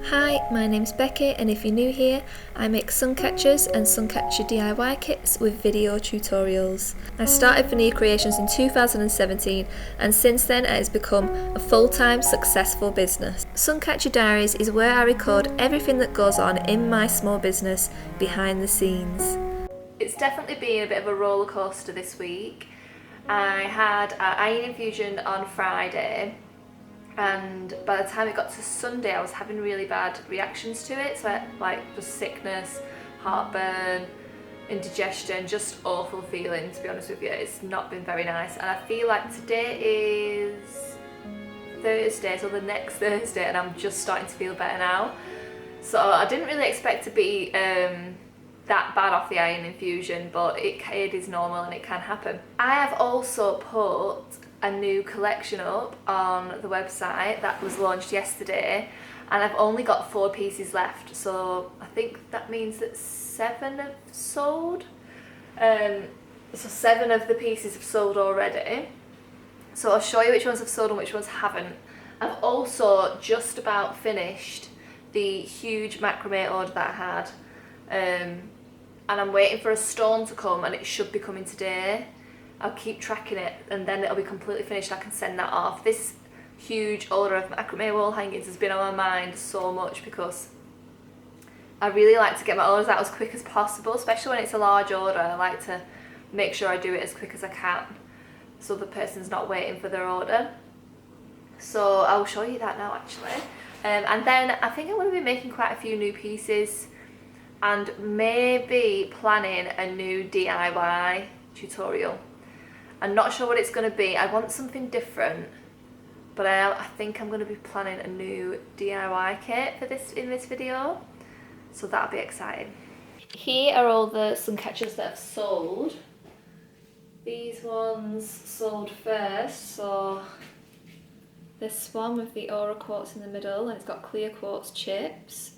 Hi, my name's Becky, and if you're new here, I make Suncatchers and Suncatcher DIY kits with video tutorials. I started Vanircreations in 2017, and since then it has become a full-time successful business. Suncatcher Diaries is where I record everything that goes on in my small business behind the scenes. It's definitely been a bit of a roller coaster this week. I had an iron infusion on Friday, and by the time it got to Sunday I was having really bad reactions to it, so I had like just sickness, heartburn, indigestion, just awful feeling, to be honest with you. It's not been very nice, and I feel like today is Thursday, so the next Thursday, and I'm just starting to feel better now. So I didn't really expect to be that bad off the iron infusion, but it is normal and it can happen. I have also put a new collection up on the website that was launched yesterday, and I've only got 4 pieces left, so I think that means that 7 have sold. So 7 of the pieces have sold already, so I'll show you which ones have sold and which ones haven't. I've also just about finished the huge macrame order that I had, and I'm waiting for a stone to come, and it should be coming today. I'll keep tracking it, and then it'll be completely finished. I can send that off. This huge order of macrame wall hangings has been on my mind so much because I really like to get my orders out as quick as possible, especially when it's a large order. I like to make sure I do it as quick as I can so the person's not waiting for their order. So I'll show you that now actually. And then I think I'm going to be making quite a few new pieces and maybe planning a new DIY tutorial. I'm not sure what it's going to be. I want something different, but I think I'm going to be planning a new DIY kit for in this video, so that'll be exciting. Here are all the Suncatchers that have sold. These ones sold first, so this one with the aura quartz in the middle, and it's got clear quartz chips.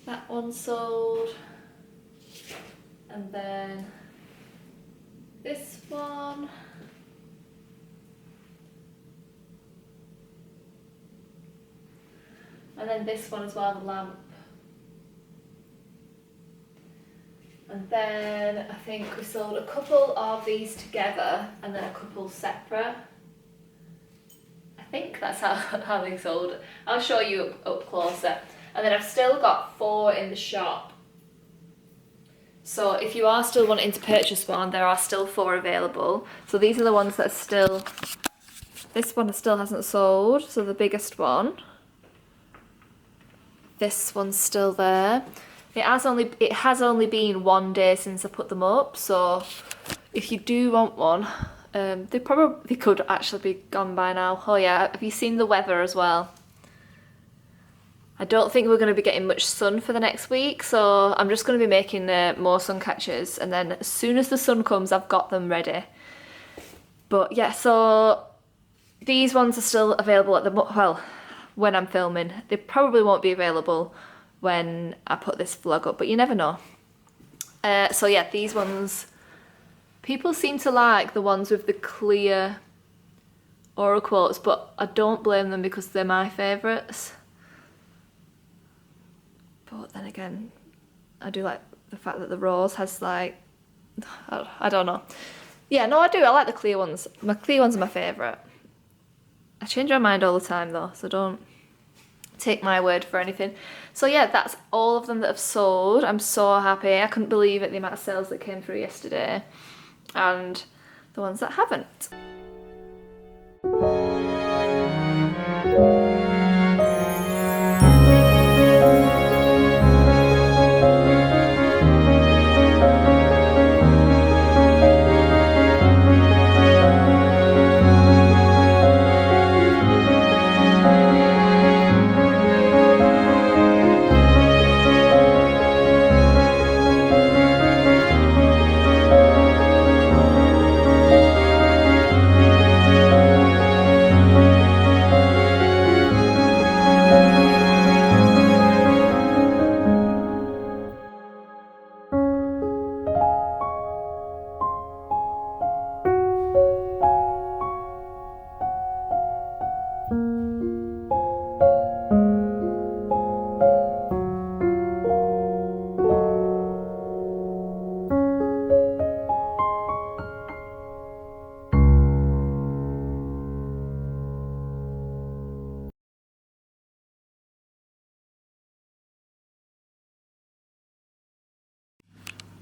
That one sold, and then this one, and then this one as well, the lamp. And then I think we sold a couple of these together and then a couple separate. I think that's how they sold. I'll show you up closer. And then I've still got 4 in the shop. So if you are still wanting to purchase one, there are still 4 available. So these are the ones that are still, this one still hasn't sold, so the biggest one. This one's still there. It has only been 1 day since I put them up, so if you do want one, they probably could actually be gone by now. Oh yeah, have you seen the weather as well? I don't think we're going to be getting much sun for the next week, so I'm just going to be making more sun catchers, and then as soon as the sun comes I've got them ready. But yeah, so these ones are still available at well, when I'm filming. They probably won't be available when I put this vlog up, but you never know. So yeah, these ones, people seem to like the ones with the clear aura quartz, but I don't blame them because they're my favourites. But then again, I do like the fact that the rose has like, I don't know. Yeah, no, I do. I like the clear ones. My clear ones are my favourite. I change my mind all the time though, so don't take my word for anything. So yeah, that's all of them that have sold. I'm so happy. I couldn't believe it, the amount of sales that came through yesterday. And the ones that haven't.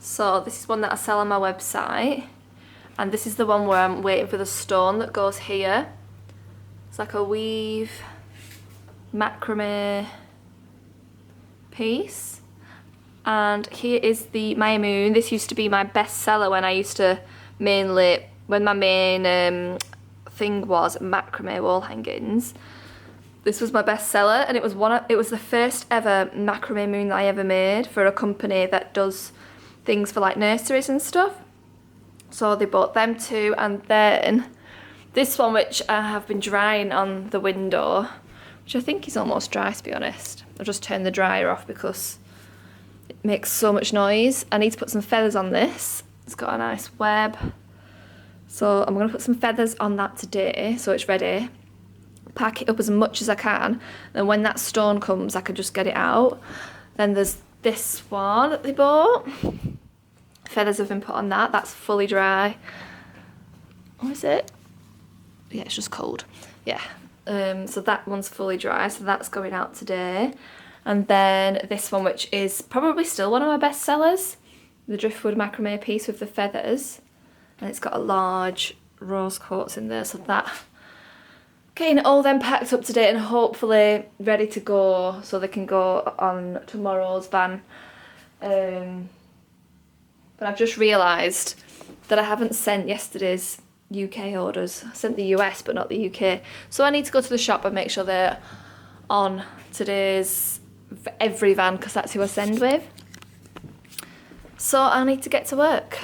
So this is one that I sell on my website, and this is the one where I'm waiting for the stone that goes here. It's like a weave macrame piece. And here is the Maya Moon. This used to be my bestseller when I used to when my main thing was macrame wall hangings. This was my bestseller, and it was the first ever macrame moon that I ever made for a company that does things for like nurseries and stuff. So they bought them too, and then this one, which I have been drying on the window, which I think is almost dry, to be honest. I'll just turn the dryer off because it makes so much noise. I need to put some feathers on this. It's got a nice web. So I'm going to put some feathers on that today so it's ready. Pack it up as much as I can. Then when that stone comes, I can just get it out. Then there's this one that they bought. Feathers have been put on that. That's fully dry. What is it? Yeah, it's just cold. Yeah. So that one's fully dry. So that's going out today. And then this one, which is probably still one of my best sellers, the driftwood macrame piece with the feathers, and it's got a large rose quartz in there. So that, getting all them packed up today and hopefully ready to go so they can go on tomorrow's van. But I've just realised that I haven't sent yesterday's UK orders. I sent the US but not the UK. So I need to go to the shop and make sure they're on today's every van, because that's who I send with. So I need to get to work.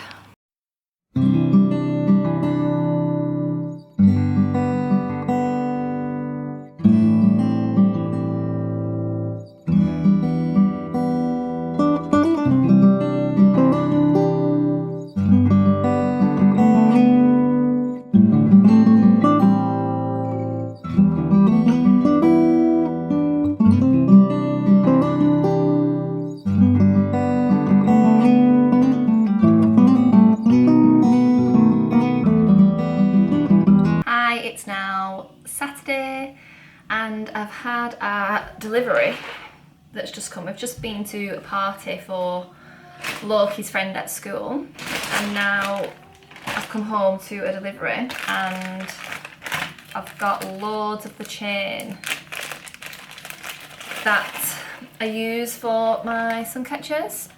It's now Saturday and I've had a delivery that's just come. We've just been to a party for Loki's friend at school, and now I've come home to a delivery and I've got loads of the chain that I use for my Suncatchers,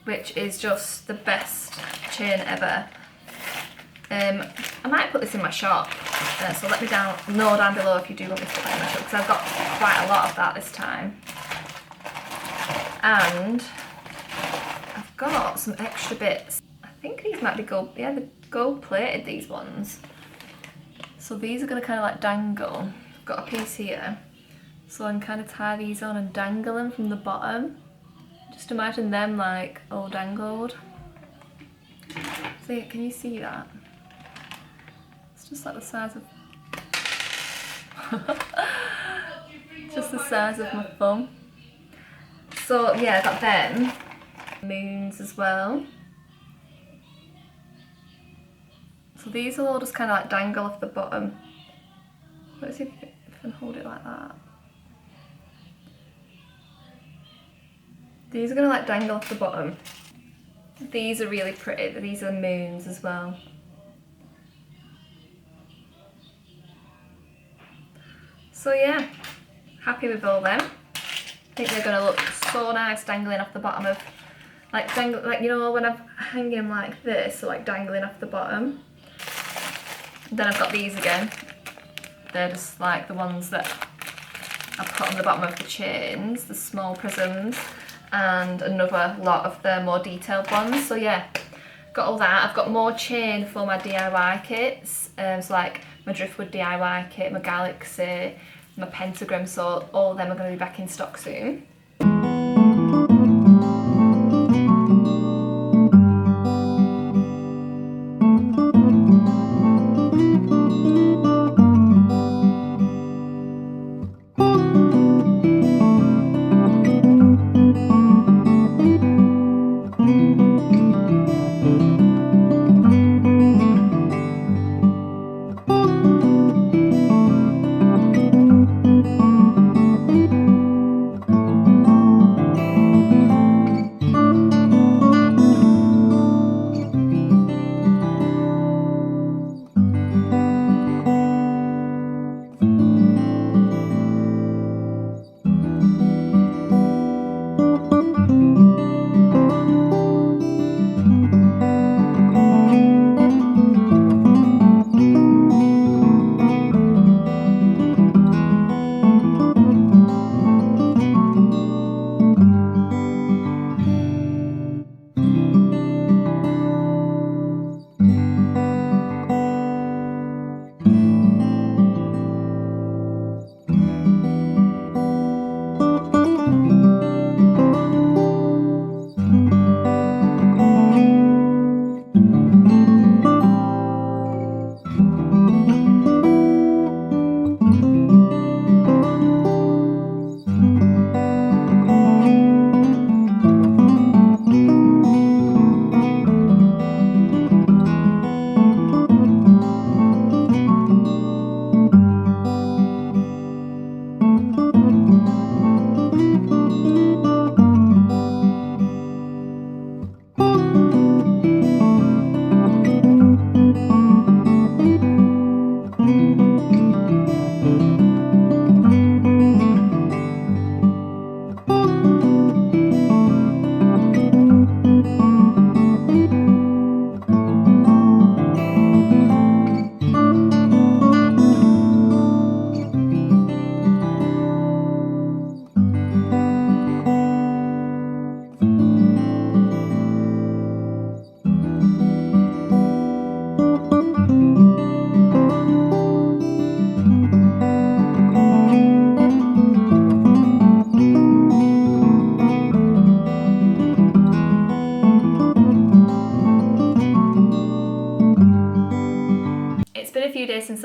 which is just the best chain ever. I might put this in my shop, so let me know down below if you do want me to put that in my shop, because I've got quite a lot of that this time. And I've got some extra bits. I think these might be gold, yeah, they're gold plated, these ones. So these are going to kind of like dangle. I've got a piece here, so I can kind of tie these on and dangle them from the bottom. Just imagine them like all dangled. See, can you see that? It's just like the size of just the size of my thumb. So yeah, I got them moons as well. So these will all just kind of like dangle off the bottom. Let's see if I can hold it like that. These are going to like dangle off the bottom. These are really pretty. These are moons as well. So yeah, happy with all them. I think they're going to look so nice dangling off the bottom of, like you know when I'm hanging them like this, so like dangling off the bottom. Then I've got these again. They're just like the ones that I put on the bottom of the chains, the small prisms, and another lot of the more detailed ones. So yeah, got all that. I've got more chain for my DIY kits, so like my driftwood DIY kit, my galaxy, my pentagram, so all of them are going to be back in stock soon.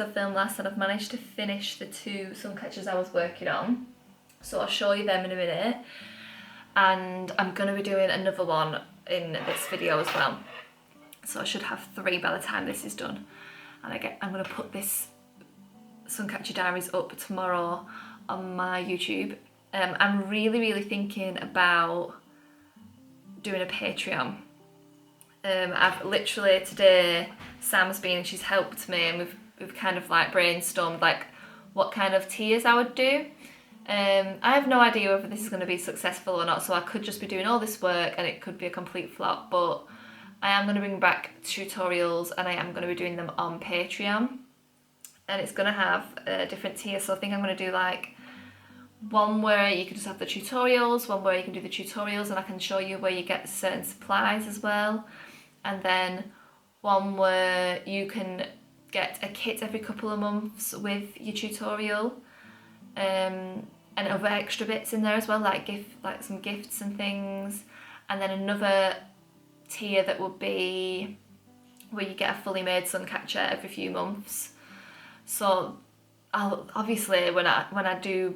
film last, and I've managed to finish the 2 Suncatchers I was working on. So I'll show you them in a minute. And I'm going to be doing another one in this video as well. So I should have 3 by the time this is done. And I'm going to put this Suncatcher Diaries up tomorrow on my YouTube. I'm really thinking about doing a Patreon. I've literally today, Sam's been and she's helped me, and we've kind of like brainstormed like what kind of tiers I would do. I have no idea whether this is going to be successful or not, so I could just be doing all this work and it could be a complete flop, but I am going to bring back tutorials and I am going to be doing them on Patreon, and it's going to have different tiers. So I think I'm going to do like one where you can just have the tutorials, one where you can do the tutorials and I can show you where you get certain supplies as well, and then one where you can get a kit every couple of months with your tutorial, and other extra bits in there as well, like some gifts and things, and then another tier that would be where you get a fully made Suncatcher every few months. So I'll obviously when I do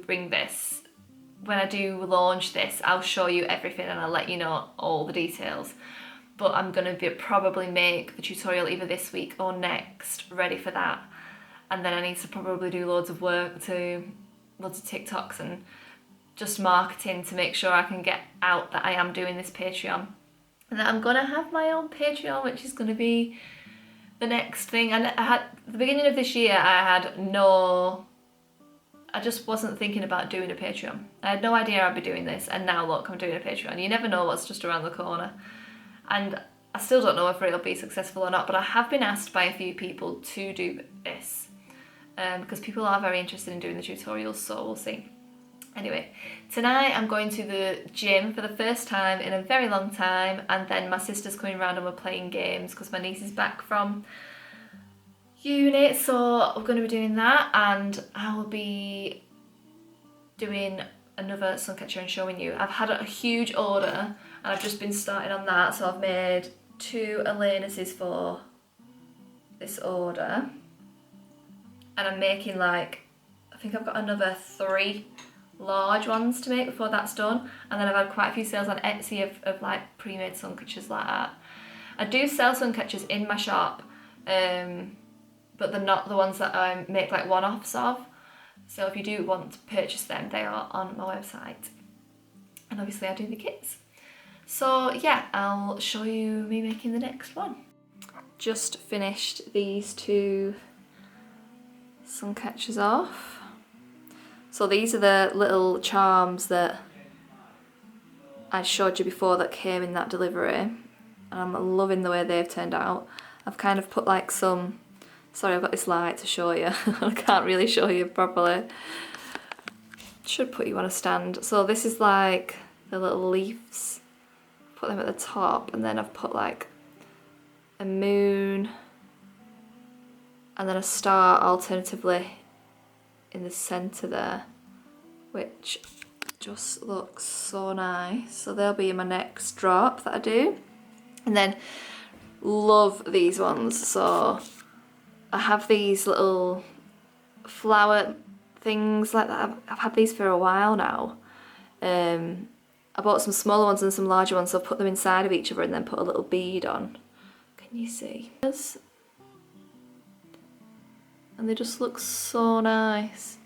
launch this, I'll show you everything and I'll let you know all the details. But I'm going to probably make the tutorial either this week or next ready for that. And then I need to probably do loads of TikToks and just marketing to make sure I can get out that I am doing this Patreon. And that I'm going to have my own Patreon, which is going to be the next thing. And at the beginning of this year, I just wasn't thinking about doing a Patreon. I had no idea I'd be doing this, and now look, I'm doing a Patreon. You never know what's just around the corner. And I still don't know whether it'll be successful or not, but I have been asked by a few people to do this, because people are very interested in doing the tutorials, so we'll see. Anyway, tonight I'm going to the gym for the first time in a very long time, and then my sister's coming around and we're playing games because my niece is back from uni, so we're going to be doing that, and I will be doing another Suncatcher and showing you. I've had a huge order and I've just been starting on that, so I've made 2 Elenases for this order, and I'm making I think I've got another 3 large ones to make before that's done, and then I've had quite a few sales on Etsy of like pre-made Suncatchers like that. I do sell Suncatchers in my shop, but they're not the ones that I make like one-offs of, so if you do want to purchase them, they are on my website, and obviously I do the kits. So yeah, I'll show you me making the next one. Just finished these 2 Suncatchers off. So these are the little charms that I showed you before that came in that delivery, and I'm loving the way they've turned out. I've kind of put like some, sorry I've got this light to show you, I can't really show you properly. Should put you on a stand. So this is like the little leaves, put them at the top, and then I've put like a moon and then a star alternatively in the centre there, which just looks so nice. So they'll be in my next drop that I do. And then love these ones. So I have these little flower things like that. I've had these for a while now. I bought some smaller ones and some larger ones, so I've put them inside of each other and then put a little bead on. Can you see? And they just look so nice.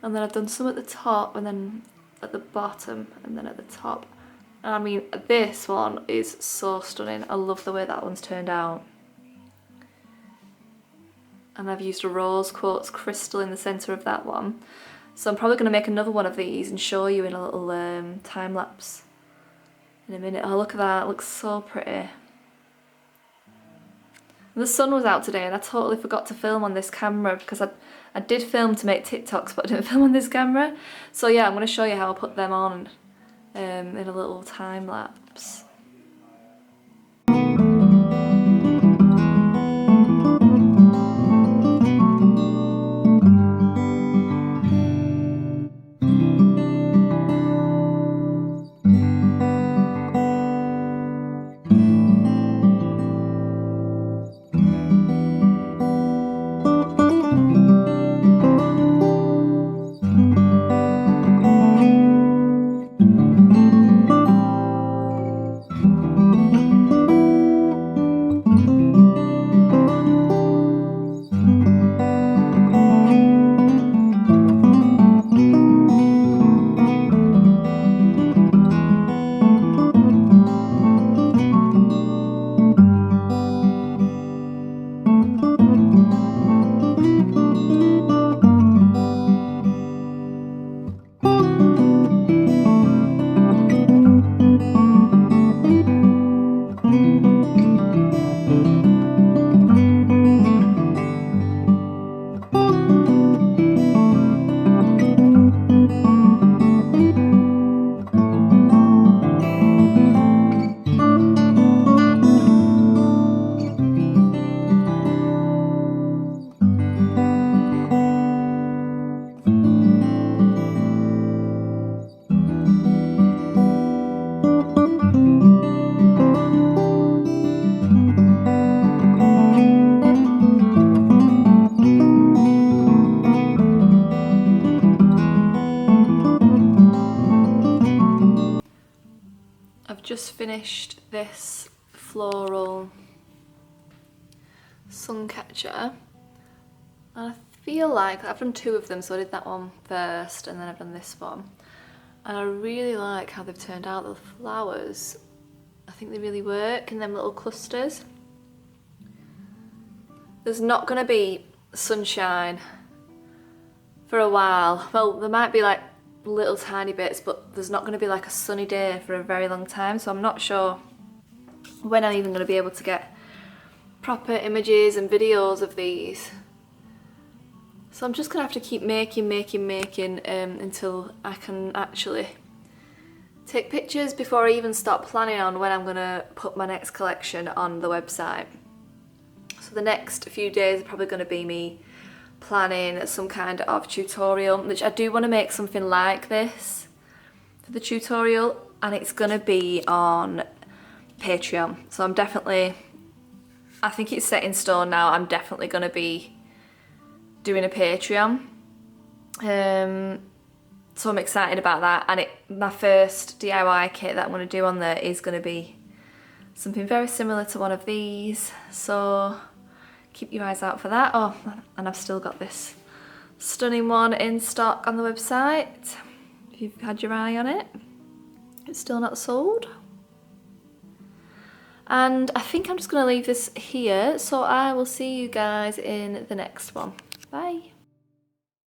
And then I've done some at the top and then at the bottom and then at the top. And I mean, this one is so stunning. I love the way that one's turned out. And I've used a rose quartz crystal in the centre of that one. So I'm probably going to make another one of these and show you in a little time lapse in a minute. Oh, look at that, it looks so pretty. The sun was out today and I totally forgot to film on this camera because I did film to make TikToks, but I didn't film on this camera. So yeah, I'm going to show you how I put them on in a little time lapse. just finished this floral Suncatcher, and I feel like I've done 2 of them, so I did that one first and then I've done this one, and I really like how they've turned out. The flowers, I think they really work in them little clusters. There's not going to be sunshine for a while. Well, there might be like little tiny bits, but there's not going to be like a sunny day for a very long time, so I'm not sure when I'm even going to be able to get proper images and videos of these. So I'm just gonna have to keep making until I can actually take pictures before I even start planning on when I'm gonna put my next collection on the website. So the next few days are probably gonna be me planning some kind of tutorial, which I do want to make something like this for the tutorial, and it's gonna be on Patreon. So I'm definitely, I think it's set in stone now, I'm definitely going to be doing a Patreon. So I'm excited about that, and my first DIY kit that I'm going to do on there is going to be something very similar to one of these, so keep your eyes out for that. Oh, and I've still got this stunning one in stock on the website, if you've had your eye on it. It's still not sold. And I think I'm just going to leave this here, so I will see you guys in the next one. Bye.